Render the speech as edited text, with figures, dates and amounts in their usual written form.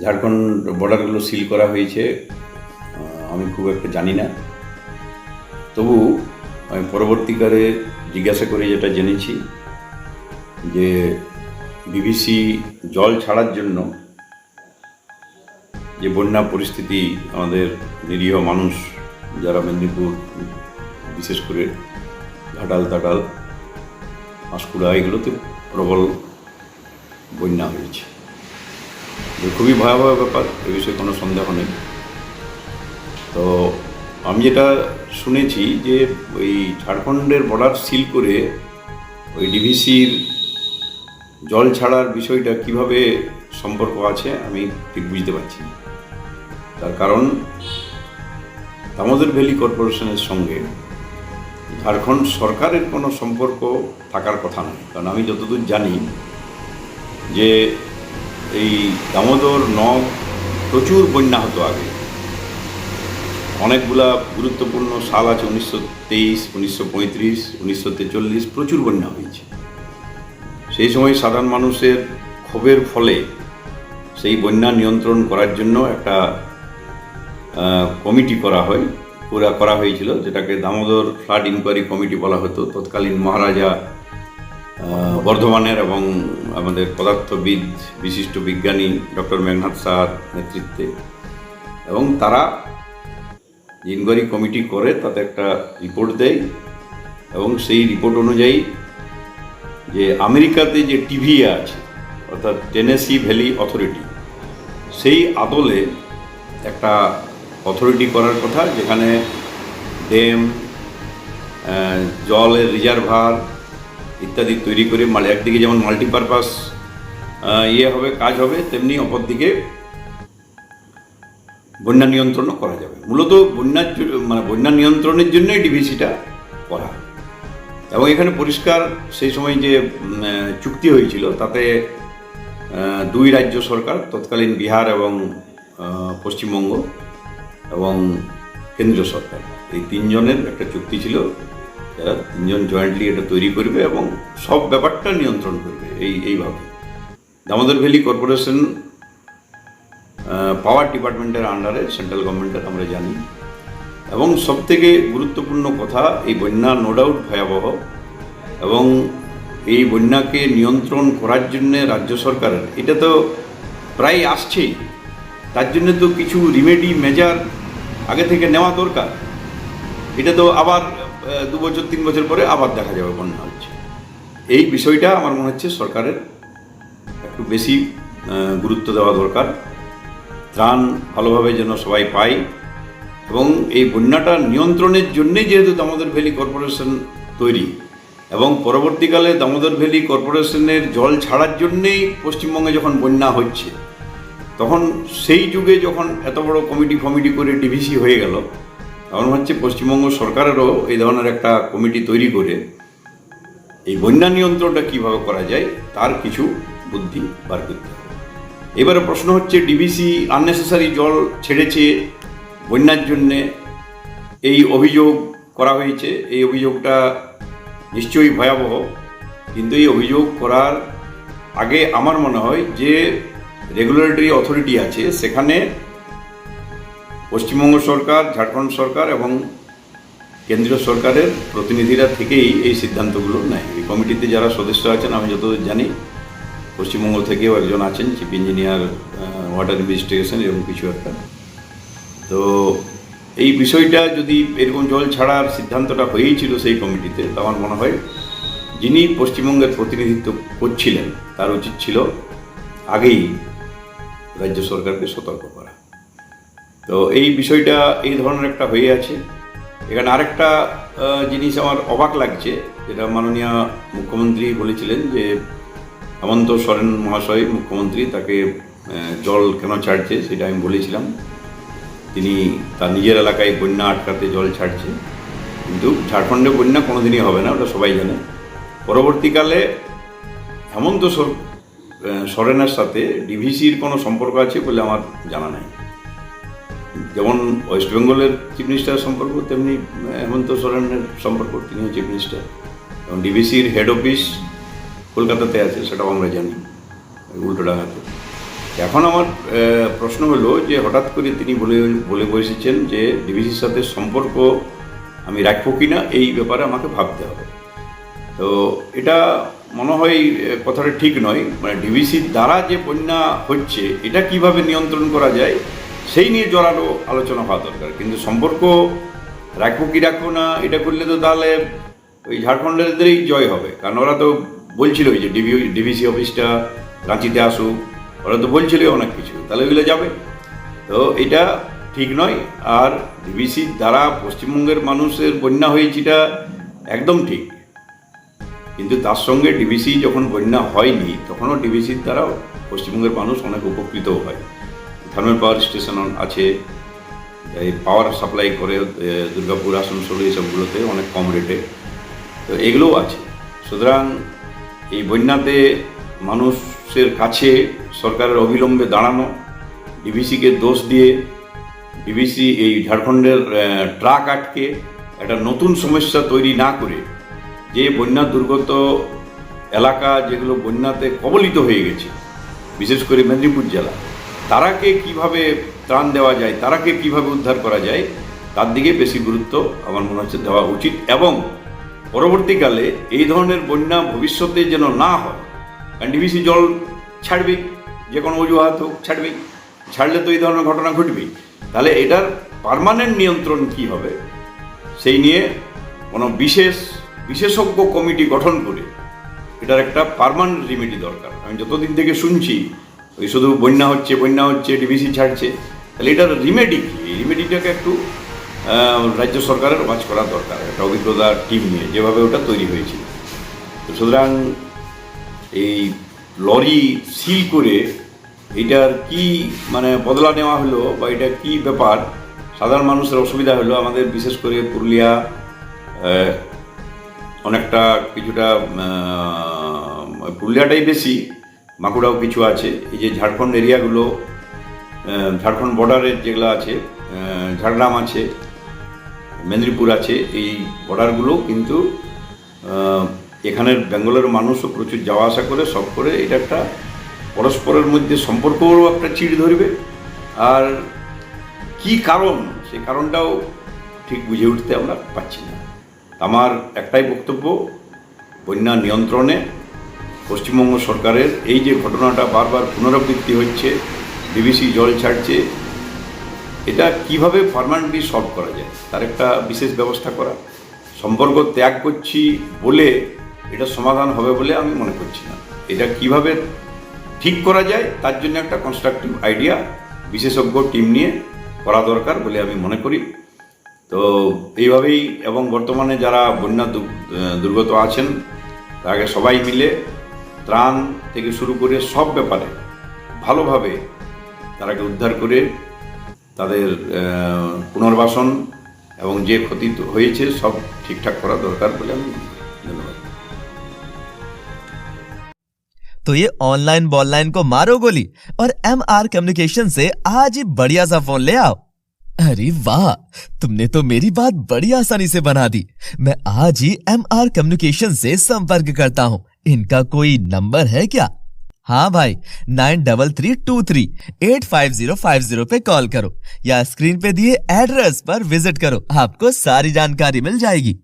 Jharkhand বর্ডারগুলো seal করা হয়েছে, আমি খুব একটা জানি না। তবু আমি পরবর্তীকালে জিজ্ঞাসা করে যেটা জেনেছি যে বিবিসি জল ছাড়ার জন্য যে বন্যা পরিস্থিতি, আমাদের নিরীহ মানুষ যারা মেদিনীপুর, বিশেষ করে ঘাটাল তাটাল পাঁশকুড়া এগুলোতে প্রবল বন্যা হয়েছে। খুবই ভয়াবহ ব্যাপার, এ বিষয়ে কোনো সন্দেহ নেই। তো আমি যেটা শুনেছি যে ওই ঝাড়খণ্ডের বর্ডার সিল করে ওই ডিভিসির জল ছাড়ার বিষয়টা কিভাবে সম্পর্ক আছে আমি ঠিক বুঝতে পারছি না। তার কারণ দামোদর ভ্যালি কর্পোরেশনের সঙ্গে ঝাড়খণ্ড সরকারের কোনো সম্পর্ক থাকার কথা নয়। কারণ আমি যতদূর জানি যে এই দামোদর নদ প্রচুর বন্যা হতো আগে, অনেকগুলা গুরুত্বপূর্ণ সাল আছে, 1923, 1935, 1943 প্রচুর বন্যা হয়েছে। সেই সময় সাধারণ মানুষের ক্ষোভের ফলে সেই বন্যা নিয়ন্ত্রণ করার জন্য একটা কমিটি করা হয়েছিল, যেটাকে দামোদর ফ্লাড ইনকোয়ারি কমিটি বলা হতো। তৎকালীন মহারাজা বর্ধমানের এবং আমাদের পদার্থবিদ বিশিষ্ট বিজ্ঞানী ডক্টর মেঘনাথ সাহার নেতৃত্বে, এবং তারা ইনকোয়ারি কমিটি করে তাতে একটা রিপোর্ট দেয়, এবং সেই রিপোর্ট অনুযায়ী যে আমেরিকাতে যে টিভিএ আছে, অর্থাৎ টেনেসি ভ্যালি অথরিটি, সেই আদলে একটা অথরিটি করার কথা, যেখানে ড্যাম, জলের রিজার্ভার ইত্যাদি তৈরি করে একদিকে যেমন মাল্টিপারপাস কাজ হবে, তেমনি অপরদিকে বন্যা নিয়ন্ত্রণও করা যাবে। মূলত বন্যা নিয়ন্ত্রণের জন্যই ডিভিসিটা করা। এবং এখানে পরিষ্কার সেই সময় যে চুক্তি হয়েছিল তাতে দুই রাজ্য সরকার, তৎকালীন বিহার এবং পশ্চিমবঙ্গ এবং কেন্দ্রীয় সরকার, এই তিনজনের একটা চুক্তি ছিল, যারা তিনজন জয়েন্টলি এটা তৈরি করবে এবং সব ব্যাপারটা নিয়ন্ত্রণ করবে। এইভাবে দামোদর ভ্যালি কর্পোরেশন পাওয়ার ডিপার্টমেন্টের আন্ডারে, সেন্ট্রাল গভর্নমেন্টের, আমরা জানি। এবং সবথেকে গুরুত্বপূর্ণ কথা, এই বন্যা নো ডাউট ভয়াবহ, এবং এই বন্যাকে নিয়ন্ত্রণ করার জন্যে রাজ্য সরকারের এটা তো প্রায় আসছেই, তার জন্য তো কিছু রিমেডি মেজার আগে থেকে নেওয়া দরকার। এটা তো আবার 2 বছর 3 বছর পরে আবার দেখা যাবে বন্যা হচ্ছে। এই বিষয়টা আমার মনে হচ্ছে সরকারের একটু বেশি গুরুত্ব দেওয়া দরকার। ত্রাণ ভালোভাবে যেন সবাই পায়, এবং এই বন্যাটা নিয়ন্ত্রণের জন্যেই যেহেতু দামোদর ভ্যালি কর্পোরেশন তৈরি, এবং পরবর্তীকালে দামোদর ভ্যালি কর্পোরেশনের জল ছাড়ার জন্যেই পশ্চিমবঙ্গে যখন বন্যা হচ্ছে, তখন সেই যুগে যখন এত বড় কমিটি করে ডিভিসি হয়ে গেল, তখন হচ্ছে পশ্চিমবঙ্গ সরকারেরও এই ধরনের একটা কমিটি তৈরি করে এই বন্যা নিয়ন্ত্রণটা কীভাবে করা যায় তার কিছু বুদ্ধি বার করতে হবে। এবারে প্রশ্ন হচ্ছে, ডিভিসি আননেসেসারি জল ছেড়েছে বন্যার জন্যে, এই অভিযোগ করা হয়েছে। এই অভিযোগটা নিশ্চয়ই ভয়াবহ, কিন্তু এই অভিযোগ করার আগে আমার মনে হয় যে রেগুলেটরি অথরিটি আছে, সেখানে পশ্চিমবঙ্গ সরকার, ঝাড়খণ্ড সরকার এবং কেন্দ্রীয় সরকারের প্রতিনিধিরা থেকেই এই সিদ্ধান্তগুলো নেয়। এই কমিটিতে যারা সদস্য আছেন, আমি যতদূর জানি পশ্চিমবঙ্গ থেকেও একজন আছেন, চিফ ইঞ্জিনিয়ার ওয়াটার ইনভেস্টিগেশন, এরকম কিছু একটা। তো এই বিষয়টা যদি এরকম জল ছাড়ার সিদ্ধান্তটা হয়েই ছিল সেই কমিটিতে, তো আমার মনে হয় যিনি পশ্চিমবঙ্গের প্রতিনিধিত্ব করছিলেন তার উচিত ছিল আগেই রাজ্য সরকারকে সতর্ক করা। তো এই বিষয়টা এই ধরনের একটা হয়ে আছে। এখানে আরেকটা জিনিস আমার অবাক লাগছে, যেটা মাননীয় মুখ্যমন্ত্রী বলেছিলেন যে হেমন্ত সোরেন মহাশয় মুখ্যমন্ত্রী, তাকে জল কেন ছাড়ছে সেটা আমি বলেছিলাম। তিনি তার নিজের এলাকায় বন্যা আটকাতে জল ছাড়ছে, কিন্তু ঝাড়খণ্ডে বন্যা কোনোদিনই হবে না, ওটা সবাই জানে। পরবর্তীকালে হেমন্ত সোরেনের সাথে ডিভিসির কোনো সম্পর্ক আছে বলে আমার জানা নাই। যেমন ওয়েস্ট বেঙ্গলের চিফ মিনিস্টারের সম্পর্ক, তেমনি হেমন্ত সোরেনের সম্পর্ক, তিনিও চিফ মিনিস্টার, এবং ডিভিসির হেড অফিস কলকাতাতে আছে, সেটাও আমরা জানি, উল্টোডাঙাতে। এখন আমার প্রশ্ন হলো যে হঠাৎ করে তিনি বলে বসেছেন যে ডিভিসির সাথে সম্পর্ক আমি রাখবো কি না এই ব্যাপারে আমাকে ভাবতে হবে। তো এটা মনে হয় কথাটা ঠিক নয়। মানে ডিভিসির দ্বারা যে বন্যা হচ্ছে এটা কিভাবে নিয়ন্ত্রণ করা যায় সেই নিয়ে জোরালো আলোচনা হওয়া দরকার। কিন্তু সম্পর্ক রাখবো কি রাখবো না এটা করলে তো তাহলে ওই ঝাড়খণ্ডেরই জয় হবে, কারণ ওরা তো বলছিল যে ডিভিসি অফিসটা রাঁচিতে আসুক, ওরা তো বলছিল অনেক কিছু, তাহলে ওইগুলো যাবে। তো এটা ঠিক নয়। আর ডিভিসির দ্বারা পশ্চিমবঙ্গের মানুষের বন্যা হয়েছে এটা একদম ঠিক, কিন্তু তার সঙ্গে ডিভিসি যখন বন্যা হয়নি তখনও ডিভিসির দ্বারা পশ্চিমবঙ্গের মানুষ অনেক উপকৃতও হয়। থার্মাল পাওয়ার স্টেশন আছে, এই পাওয়ার সাপ্লাই করে দুর্গাপুর, আসানসোল এইসবগুলোতে অনেক কম রেটে, তো এগুলোও আছে। সুতরাং এই বন্যাতে মানুষের কাছে সরকারের অবিলম্বে দাঁড়ানো, ডিভিসিকে দোষ দিয়ে ডিভিসি এই ঝাড়খণ্ডের ট্রাক আটকে একটা নতুন সমস্যা তৈরি না করে যে বন্যা দুর্গত এলাকা যেগুলো বন্যাতে কবলিত হয়ে গেছে, বিশেষ করে মেদিনীপুর জেলা, তারাকে কিভাবে ত্রাণ দেওয়া যায়, তারাকে কিভাবে উদ্ধার করা যায় তার দিকে বেশি গুরুত্ব আমার মনে হচ্ছে দেওয়া উচিত। এবং পরবর্তীকালে এই ধরনের বন্যা ভবিষ্যতে যেন না হয়, কারণ ডিভিসি জল ছাড়বেই, যে কোনো অজুহাত হোক ছাড়বেই, ছাড়লে তো এই ধরনের ঘটনা ঘটবেই। তাহলে এটার পার্মানেন্ট নিয়ন্ত্রণ কি হবে সেই নিয়ে কোনো বিশেষজ্ঞ কমিটি গঠন করে এটার একটা পার্মানেন্ট রিমেডি দরকার। আমি যতদিন থেকে শুনছি ওই শুধু বন্যা হচ্ছে ডিভিসি ছাড়ছে, তাহলে এটার রিমেডি কি? এই রিমেডিটাকে একটু রাজ্য সরকারের ওয়াচ করা দরকার, একটা অভিজ্ঞতা টিম নিয়ে, যেভাবে ওটা তৈরি হয়েছিল। তো সুতরাং এই লরি সিল করে এটার কি মানে বদলা নেওয়া হলো বা এটা কি ব্যাপার, সাধারণ মানুষের অসুবিধা হলো। আমাদের বিশেষ করে পুরুলিয়া, অনেকটা কিছুটা পুরুলিয়াটাই বেশি, বাঁকুড়াও কিছু আছে। এই যে ঝাড়খণ্ড এরিয়াগুলো, ঝাড়খণ্ড বর্ডারের যেগুলো আছে, ঝাড়গ্রাম আছে, মেদিনীপুর আছে, এই বর্ডারগুলো কিন্তু এখানের বেঙ্গলের মানুষও প্রচুর যাওয়া আসা করে, সব করে। এটা একটা পরস্পরের মধ্যে সম্পর্কও একটা চিড় ধরবে। আর কি কারণ, সেই কারণটাও ঠিক বুঝে উঠতে আমরা পাচ্ছি না। আমার একটাই বক্তব্য, বন্যা নিয়ন্ত্রণে পশ্চিমবঙ্গ সরকারের এই যে ঘটনাটা বারবার পুনরাবৃত্তি হচ্ছে, ডিভিসি জল ছাড়ছে, এটা কিভাবে পার্মানেন্টলি সলভ করা যায় তার একটা বিশেষ ব্যবস্থা করা। সম্পর্ক ত্যাগ করছি বলে এটা সমাধান হবে বলে আমি মনে করছি না। এটা কিভাবে ঠিক করা যায় তার জন্য একটা কনস্ট্রাকটিভ আইডিয়া বিশেষজ্ঞ টিম নিয়ে করা দরকার বলে আমি মনে করি। তো এইভাবেই, এবং বর্তমানে যারা বন্যা দুর্গত আছেন তাকে সবাই মিলে ত্রাণ থেকে শুরু করে সব ব্যাপারে ভালোভাবে তারাকে উদ্ধার করে তাদের পুনর্বাসন এবং যে ক্ষতি হয়েছে সব ঠিকঠাক করা দরকার বলে আমি মনে করি। ধন্যবাদ। तो ये ऑनलाइन बॉललाइन को मारो गोली और MR कम्युनिकेशन से आज ही बढ़िया सा फोन ले आओ। अरे वाह, तुमने तो मेरी बात बड़ी आसानी से बना दी। मैं आज ही MR कम्युनिकेशन से संपर्क करता हूँ। इनका कोई नंबर है क्या? हाँ भाई, 9323285050 पे कॉल करो या स्क्रीन पे दिए एड्रेस पर विजिट करो, आपको सारी जानकारी मिल जाएगी।